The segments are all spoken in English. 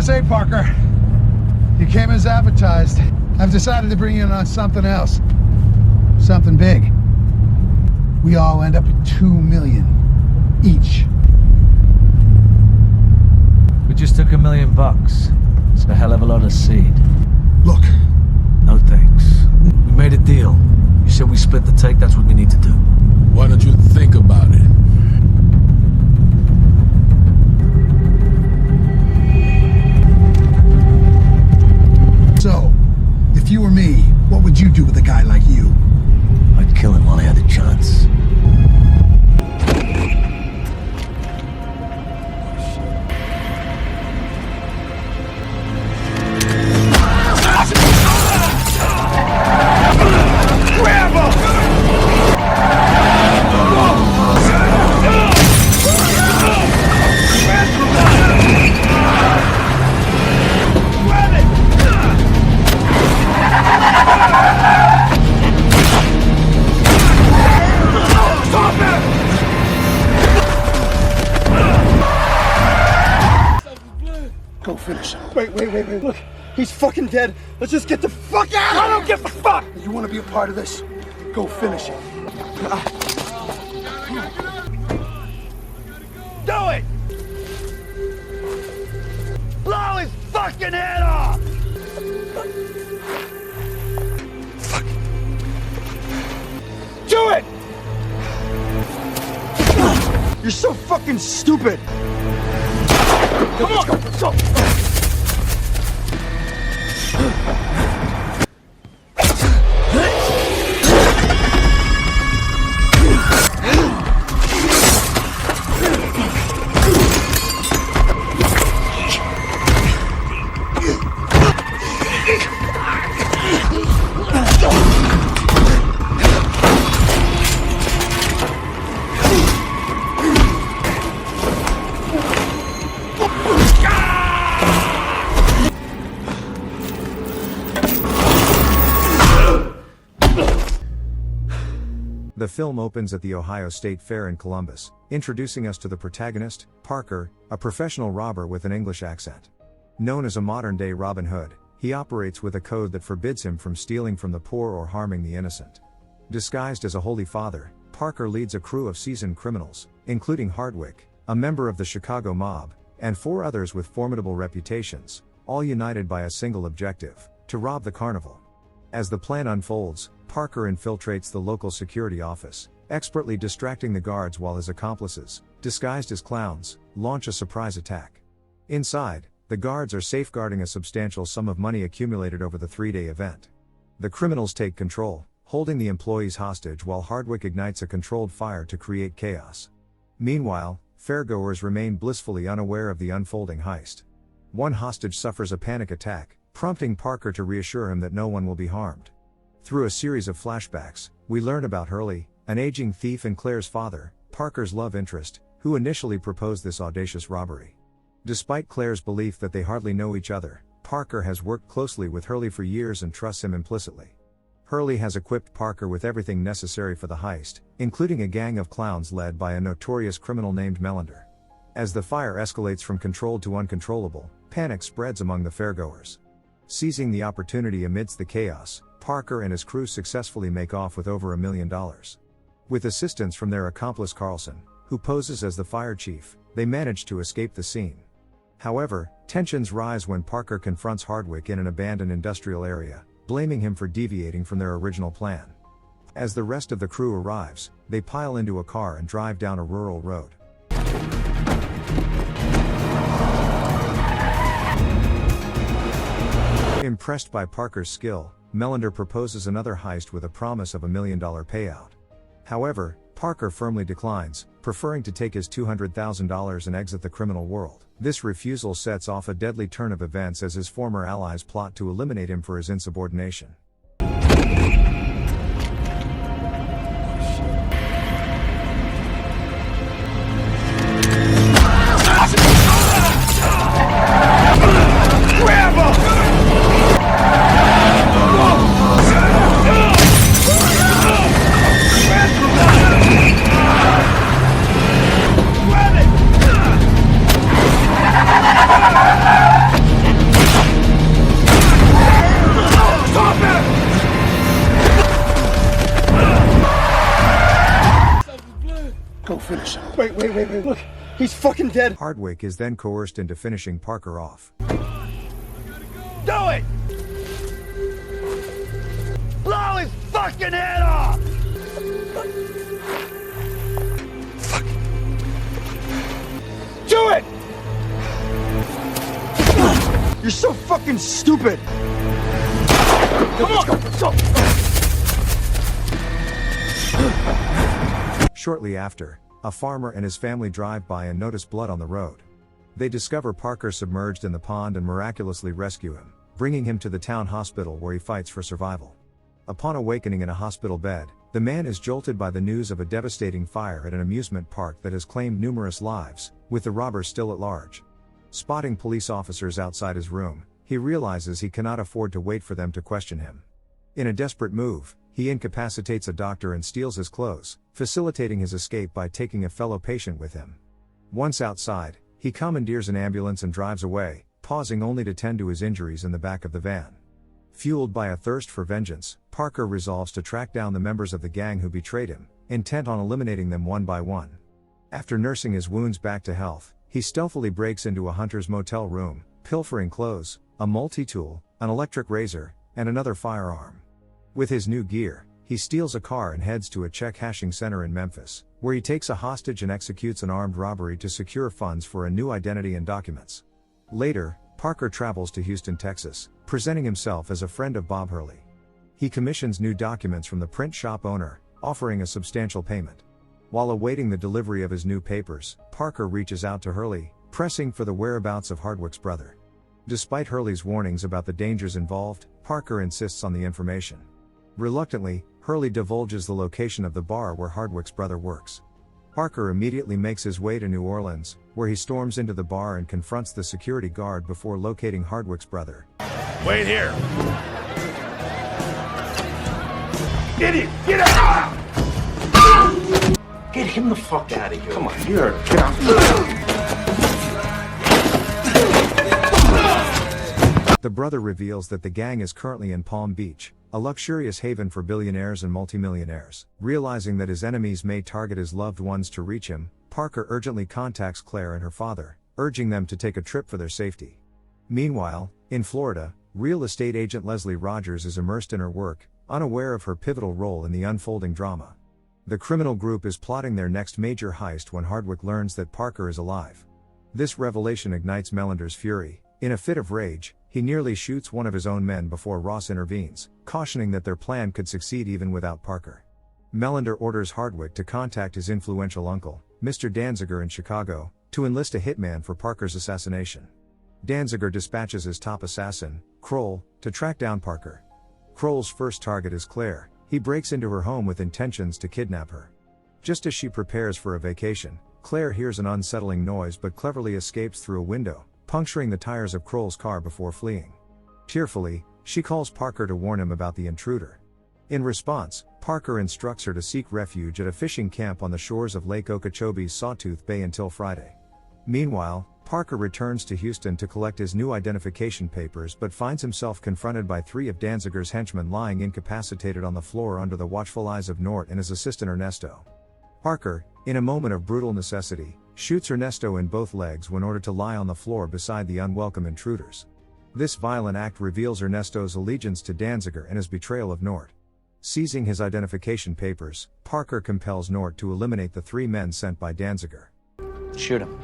say, Parker, you came as advertised. I've decided to bring you in on something else. Something big. We all end up at $2 million each. We just took $1 million. It's a hell of a lot of seed. Look. No thanks. We made a deal. You said we split the take, that's what we need to do. Why don't you think about it? So, if you were me, what would you do with a guy like you? I'd kill him while I had the chance. Go finish him. Wait. Look, he's fucking dead. Let's just get the fuck out! I don't give a fuck! You want to be a part of this? Go finish him. Do it! Blow his fucking head off! Fuck. Do it! You're so fucking stupid! Come on! Let's go! The film opens at the Ohio State Fair in Columbus, introducing us to the protagonist, Parker, a professional robber with an English accent. Known as a modern-day Robin Hood, he operates with a code that forbids him from stealing from the poor or harming the innocent. Disguised as a holy father, Parker leads a crew of seasoned criminals, including Hardwick, a member of the Chicago mob, and 4 others with formidable reputations, all united by a single objective: to rob the carnival. As the plan unfolds, Parker infiltrates the local security office, expertly distracting the guards while his accomplices, disguised as clowns, launch a surprise attack. Inside, the guards are safeguarding a substantial sum of money accumulated over the 3-day event. The criminals take control, holding the employees hostage while Hardwick ignites a controlled fire to create chaos. Meanwhile, fairgoers remain blissfully unaware of the unfolding heist. One hostage suffers a panic attack, prompting Parker to reassure him that no one will be harmed. Through a series of flashbacks, we learn about Hurley, an aging thief and Claire's father, Parker's love interest, who initially proposed this audacious robbery. Despite Claire's belief that they hardly know each other, Parker has worked closely with Hurley for years and trusts him implicitly. Hurley has equipped Parker with everything necessary for the heist, including a gang of clowns led by a notorious criminal named Melander. As the fire escalates from controlled to uncontrollable, panic spreads among the fairgoers. Seizing the opportunity amidst the chaos, Parker and his crew successfully make off with over $1 million. With assistance from their accomplice Carlson, who poses as the fire chief, they manage to escape the scene. However, tensions rise when Parker confronts Hardwick in an abandoned industrial area, blaming him for deviating from their original plan. As the rest of the crew arrives, they pile into a car and drive down a rural road. Impressed by Parker's skill, Melander proposes another heist with a promise of $1 million payout. However, Parker firmly declines, preferring to take his $200,000 and exit the criminal world. This refusal sets off a deadly turn of events as his former allies plot to eliminate him for his insubordination. Go finish him. Wait. Look, he's fucking dead. Hardwick is then coerced into finishing Parker off. Do it! Blow his fucking head off! Fuck. Do it! You're so fucking stupid. Come on, let's go! Shortly after, a farmer and his family drive by and notice blood on the road. They discover Parker submerged in the pond and miraculously rescue him, bringing him to the town hospital where he fights for survival. Upon awakening in a hospital bed, the man is jolted by the news of a devastating fire at an amusement park that has claimed numerous lives, with the robber still at large. Spotting police officers outside his room, he realizes he cannot afford to wait for them to question him. In a desperate move, he incapacitates a doctor and steals his clothes, facilitating his escape by taking a fellow patient with him. Once outside, he commandeers an ambulance and drives away, pausing only to tend to his injuries in the back of the van. Fueled by a thirst for vengeance, Parker resolves to track down the members of the gang who betrayed him, intent on eliminating them one by one. After nursing his wounds back to health, he stealthily breaks into a hunter's motel room, pilfering clothes, a multi-tool, an electric razor, and another firearm. With his new gear, he steals a car and heads to a check cashing center in Memphis, where he takes a hostage and executes an armed robbery to secure funds for a new identity and documents. Later, Parker travels to Houston, Texas, presenting himself as a friend of Bob Hurley. He commissions new documents from the print shop owner, offering a substantial payment. While awaiting the delivery of his new papers, Parker reaches out to Hurley, pressing for the whereabouts of Hardwick's brother. Despite Hurley's warnings about the dangers involved, Parker insists on the information. Reluctantly, Hurley divulges the location of the bar where Hardwick's brother works. Parker immediately makes his way to New Orleans, where he storms into the bar and confronts the security guard before locating Hardwick's brother. Wait here! Idiot! Get out! Get him the fuck out of here. Come on, you're get out. The brother reveals that the gang is currently in Palm Beach, a luxurious haven for billionaires and multimillionaires. Realizing that his enemies may target his loved ones to reach him, Parker urgently contacts Claire and her father, urging them to take a trip for their safety. Meanwhile, in Florida, real estate agent Leslie Rogers is immersed in her work, unaware of her pivotal role in the unfolding drama. The criminal group is plotting their next major heist when Hardwick learns that Parker is alive. This revelation ignites Mellender's fury. In a fit of rage, he nearly shoots one of his own men before Ross intervenes, cautioning that their plan could succeed even without Parker. Mellender orders Hardwick to contact his influential uncle, Mr. Danziger in Chicago, to enlist a hitman for Parker's assassination. Danziger dispatches his top assassin, Kroll, to track down Parker. Kroll's first target is Claire. He breaks into her home with intentions to kidnap her. Just as she prepares for a vacation, Claire hears an unsettling noise but cleverly escapes through a window, puncturing the tires of Kroll's car before fleeing. Tearfully, she calls Parker to warn him about the intruder. In response, Parker instructs her to seek refuge at a fishing camp on the shores of Lake Okeechobee's Sawtooth Bay until Friday. Meanwhile, Parker returns to Houston to collect his new identification papers but finds himself confronted by three of Danziger's henchmen lying incapacitated on the floor under the watchful eyes of Nort and his assistant Ernesto. Parker, in a moment of brutal necessity, shoots Ernesto in both legs when ordered to lie on the floor beside the unwelcome intruders. This violent act reveals Ernesto's allegiance to Danziger and his betrayal of Nort. Seizing his identification papers, Parker compels Nort to eliminate the three men sent by Danziger. Shoot him.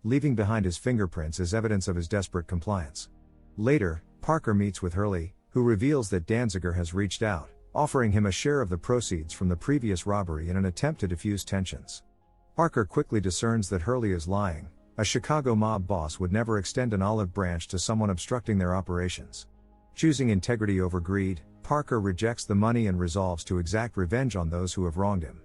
Leaving behind his fingerprints as evidence of his desperate compliance. Later, Parker meets with Hurley, who reveals that Danziger has reached out, offering him a share of the proceeds from the previous robbery in an attempt to defuse tensions. Parker quickly discerns that Hurley is lying. A Chicago mob boss would never extend an olive branch to someone obstructing their operations. Choosing integrity over greed, Parker rejects the money and resolves to exact revenge on those who have wronged him.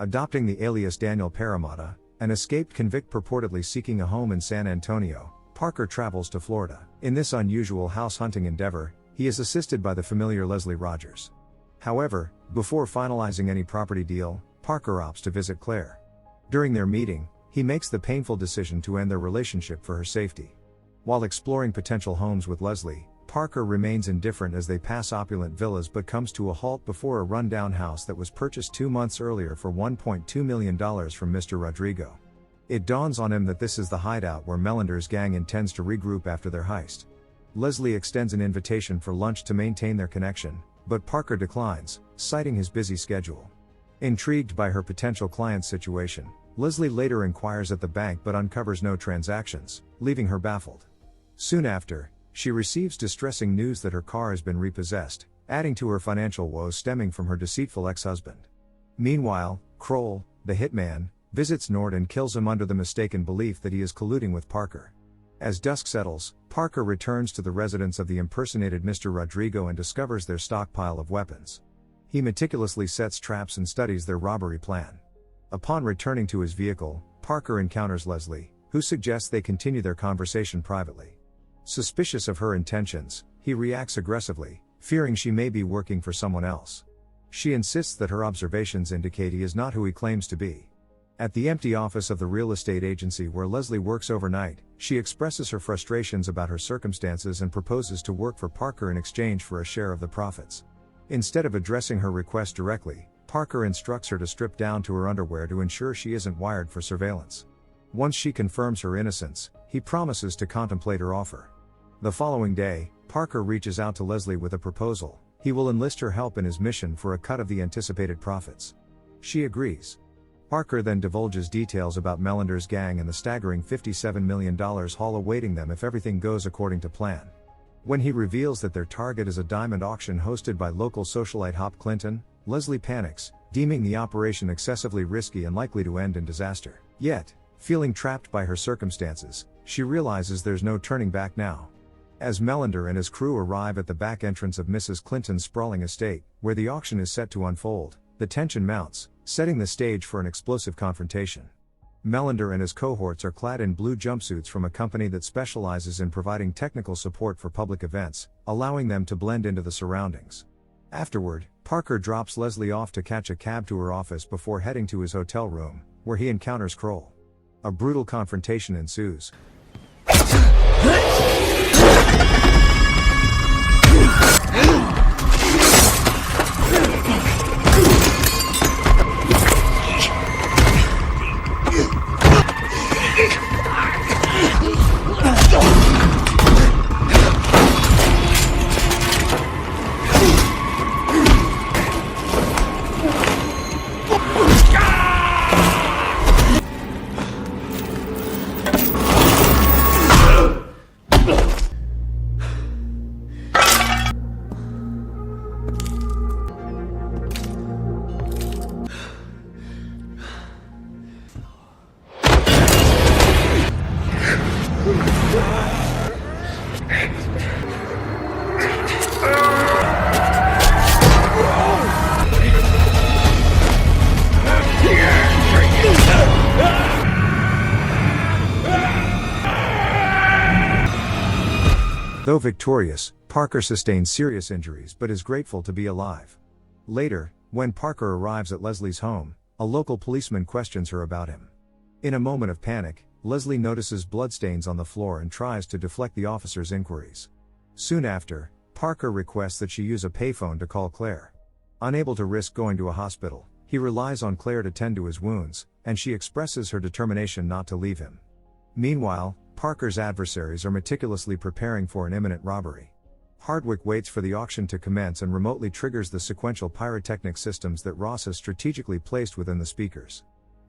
Adopting the alias Daniel Parramatta, an escaped convict purportedly seeking a home in San Antonio, Parker travels to Florida. In this unusual house hunting endeavor, he is assisted by the familiar Leslie Rogers. However, before finalizing any property deal, Parker opts to visit Claire. During their meeting, he makes the painful decision to end their relationship for her safety. While exploring potential homes with Leslie, Parker remains indifferent as they pass opulent villas but comes to a halt before a rundown house that was purchased 2 months earlier for $1.2 million from Mr. Rodrigo. It dawns on him that this is the hideout where Melander's gang intends to regroup after their heist. Leslie extends an invitation for lunch to maintain their connection, but Parker declines, citing his busy schedule. Intrigued by her potential client's situation, Leslie later inquires at the bank but uncovers no transactions, leaving her baffled. Soon after, she receives distressing news that her car has been repossessed, adding to her financial woes stemming from her deceitful ex-husband. Meanwhile, Kroll, the hitman, visits Nord and kills him under the mistaken belief that he is colluding with Parker. As dusk settles, Parker returns to the residence of the impersonated Mr. Rodrigo and discovers their stockpile of weapons. He meticulously sets traps and studies their robbery plan. Upon returning to his vehicle, Parker encounters Leslie, who suggests they continue their conversation privately. Suspicious of her intentions, he reacts aggressively, fearing she may be working for someone else. She insists that her observations indicate he is not who he claims to be. At the empty office of the real estate agency where Leslie works overnight, she expresses her frustrations about her circumstances and proposes to work for Parker in exchange for a share of the profits. Instead of addressing her request directly, Parker instructs her to strip down to her underwear to ensure she isn't wired for surveillance. Once she confirms her innocence, he promises to contemplate her offer. The following day, Parker reaches out to Leslie with a proposal. He will enlist her help in his mission for a cut of the anticipated profits. She agrees. Parker then divulges details about Melander's gang and the staggering $57 million haul awaiting them if everything goes according to plan. When he reveals that their target is a diamond auction hosted by local socialite Hop Clinton, Leslie panics, deeming the operation excessively risky and likely to end in disaster. Yet, feeling trapped by her circumstances, she realizes there's no turning back now. As Melander and his crew arrive at the back entrance of Mrs. Clinton's sprawling estate, where the auction is set to unfold, the tension mounts, setting the stage for an explosive confrontation. Melander and his cohorts are clad in blue jumpsuits from a company that specializes in providing technical support for public events, allowing them to blend into the surroundings. Afterward, Parker drops Leslie off to catch a cab to her office before heading to his hotel room, where he encounters Kroll. A brutal confrontation ensues. Though victorious, Parker sustains serious injuries but is grateful to be alive. Later, when Parker arrives at Leslie's home, a local policeman questions her about him. In a moment of panic, Leslie notices bloodstains on the floor and tries to deflect the officer's inquiries. Soon after, Parker requests that she use a payphone to call Claire. Unable to risk going to a hospital, he relies on Claire to tend to his wounds, and she expresses her determination not to leave him. Meanwhile, Parker's adversaries are meticulously preparing for an imminent robbery. Hardwick waits for the auction to commence and remotely triggers the sequential pyrotechnic systems that Ross has strategically placed within the speakers.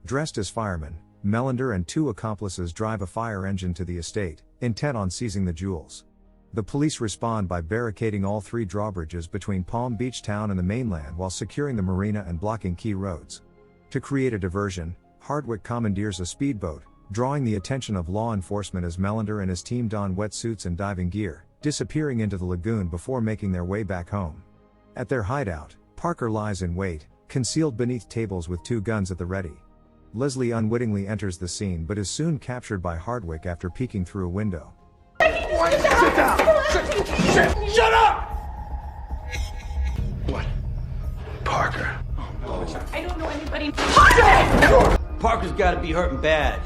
Dressed as firemen, Melander and 2 accomplices drive a fire engine to the estate, intent on seizing the jewels. The police respond by barricading all 3 drawbridges between Palm Beach Town and the mainland while securing the marina and blocking key roads. To create a diversion, Hardwick commandeers a speedboat, drawing the attention of law enforcement as Melander and his team don wetsuits and diving gear, disappearing into the lagoon before making their way back home. At their hideout, Parker lies in wait, concealed beneath tables with 2 guns at the ready. Leslie unwittingly enters the scene but is soon captured by Hardwick after peeking through a window. Sit down! Shut up! What? Parker. I don't know anybody. Parker's gotta be hurting bad.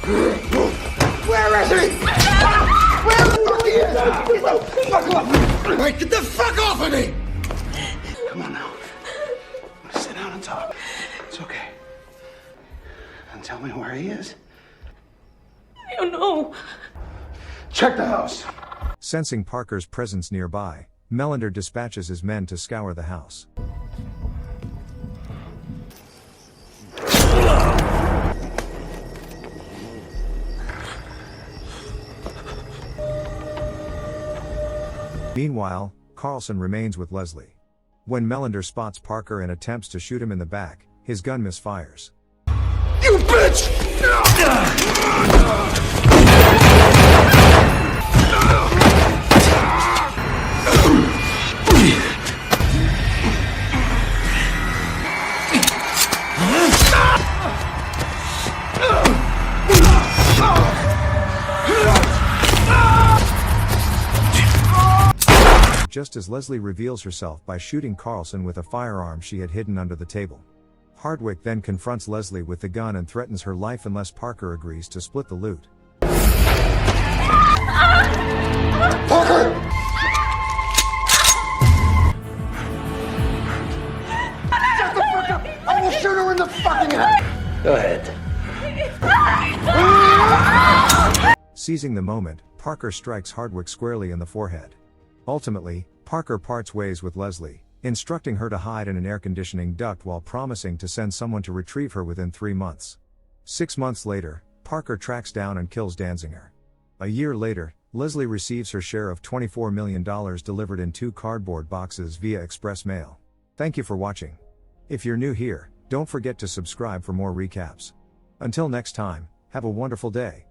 Where is he? Where fuck he is! Buckle up! Wait, get the fuck off of me! Come on now. Sit down and talk. It's okay. And tell me where he is. I don't know. Check the house. Sensing Parker's presence nearby, Melander dispatches his men to scour the house. Meanwhile, Carlson remains with Leslie. When Melander spots Parker and attempts to shoot him in the back, his gun misfires. You bitch! Just as Leslie reveals herself by shooting Carlson with a firearm she had hidden under the table. Hardwick then confronts Leslie with the gun and threatens her life unless Parker agrees to split the loot. Parker! Shut the fuck up! I will shoot her in the fucking head! Go ahead. Seizing the moment, Parker strikes Hardwick squarely in the forehead. Ultimately, Parker parts ways with Leslie, instructing her to hide in an air conditioning duct while promising to send someone to retrieve her within 3 months. 6 months later, Parker tracks down and kills Danziger. A year later, Leslie receives her share of $24 million delivered in 2 cardboard boxes via express mail. Thank you for watching. If you're new here, don't forget to subscribe for more recaps. Until next time, have a wonderful day.